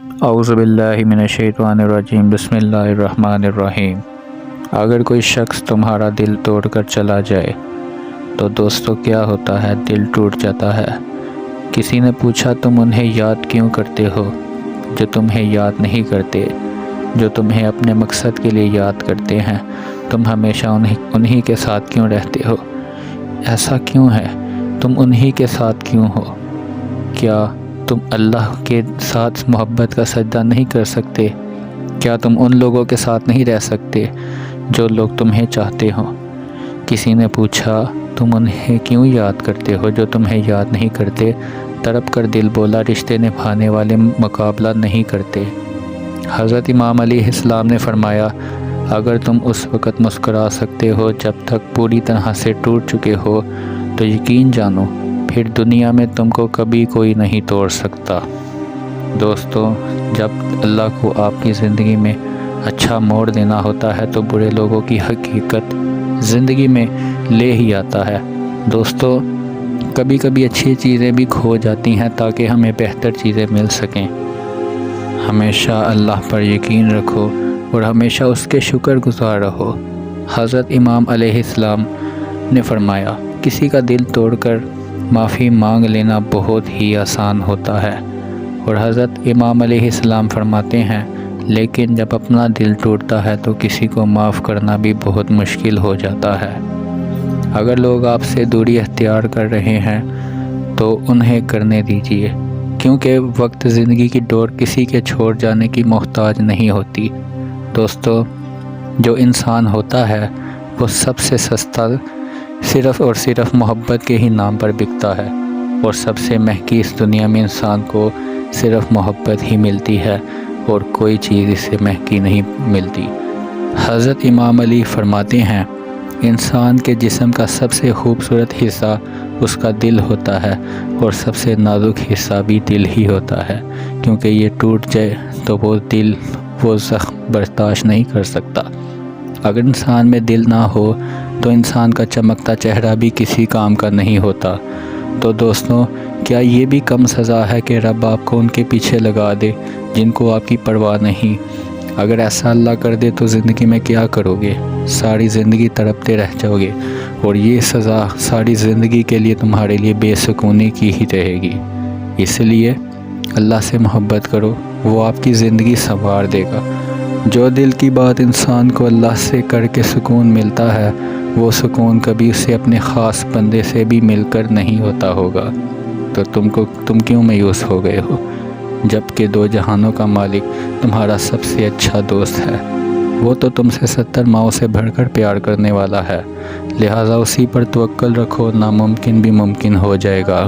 اعوذ باللہ من الشیطان الرجیم بسم اللہ الرحمن الرحیم۔ اگر کوئی شخص تمہارا دل توڑ کر چلا جائے تو دوستو کیا ہوتا ہے؟ دل ٹوٹ جاتا ہے۔ کسی نے پوچھا تم انہیں یاد کیوں کرتے ہو جو تمہیں یاد نہیں کرتے، جو تمہیں اپنے مقصد کے لیے یاد کرتے ہیں؟ تم ہمیشہ انہی کے ساتھ کیوں رہتے ہو؟ ایسا کیوں ہے؟ تم انہی کے ساتھ کیوں ہو؟ کیا تم اللہ کے ساتھ محبت کا سجدہ نہیں کر سکتے؟ کیا تم ان لوگوں کے ساتھ نہیں رہ سکتے جو لوگ تمہیں چاہتے ہوں؟ کسی نے پوچھا تم انہیں کیوں یاد کرتے ہو جو تمہیں یاد نہیں کرتے؟ تڑپ کر دل بولا رشتے نبھانے والے مقابلہ نہیں کرتے۔ حضرت امام علیہ السلام نے فرمایا اگر تم اس وقت مسکرا سکتے ہو جب تک پوری طرح سے ٹوٹ چکے ہو تو یقین جانو پھر دنیا میں تم کو کبھی کوئی نہیں توڑ سکتا۔ دوستو، جب اللہ کو آپ کی زندگی میں اچھا موڑ دینا ہوتا ہے تو برے لوگوں کی حقیقت زندگی میں لے ہی آتا ہے۔ دوستو، کبھی کبھی اچھی چیزیں بھی کھو جاتی ہیں تاکہ ہمیں بہتر چیزیں مل سکیں۔ ہمیشہ اللہ پر یقین رکھو اور ہمیشہ اس کے شکر گزار رہو۔ حضرت امام علیہ السلام نے فرمایا کسی کا دل توڑ کر معافی مانگ لینا بہت ہی آسان ہوتا ہے، اور حضرت امام علیہ السلام فرماتے ہیں لیکن جب اپنا دل ٹوٹتا ہے تو کسی کو معاف کرنا بھی بہت مشکل ہو جاتا ہے۔ اگر لوگ آپ سے دوری اختیار کر رہے ہیں تو انہیں کرنے دیجیے، کیونکہ وقت زندگی کی ڈور کسی کے چھوڑ جانے کی محتاج نہیں ہوتی۔ دوستو، جو انسان ہوتا ہے وہ سب سے سستا صرف اور صرف محبت کے ہی نام پر بکتا ہے، اور سب سے مہنگی اس دنیا میں انسان کو صرف محبت ہی ملتی ہے اور کوئی چیز اس سے مہنگی نہیں ملتی۔ حضرت امام علی فرماتے ہیں انسان کے جسم کا سب سے خوبصورت حصہ اس کا دل ہوتا ہے، اور سب سے نازک حصہ بھی دل ہی ہوتا ہے، کیونکہ یہ ٹوٹ جائے تو وہ دل وہ زخم برداشت نہیں کر سکتا۔ اگر انسان میں دل نہ ہو تو انسان کا چمکتا چہرہ بھی کسی کام کا نہیں ہوتا۔ تو دوستوں، کیا یہ بھی کم سزا ہے کہ رب آپ کو ان کے پیچھے لگا دے جن کو آپ کی پرواہ نہیں؟ اگر ایسا اللہ کر دے تو زندگی میں کیا کرو گے؟ ساری زندگی تڑپتے رہ جاؤ گے، اور یہ سزا ساری زندگی کے لیے تمہارے لیے بے سکونی کی ہی رہے گی۔ اس لیے اللہ سے محبت کرو، وہ آپ کی زندگی سنوار دے گا۔ جو دل کی بات انسان کو اللہ سے کر کے سکون ملتا ہے، وہ سکون کبھی اسے اپنے خاص بندے سے بھی مل کر نہیں ہوتا ہوگا۔ تو تم کیوں مایوس ہو گئے ہو جب کہ دو جہانوں کا مالک تمہارا سب سے اچھا دوست ہے؟ وہ تو تم سے 70 ماؤں سے بڑھ کر پیار کرنے والا ہے، لہٰذا اسی پر توکل رکھو، ناممکن بھی ممکن ہو جائے گا۔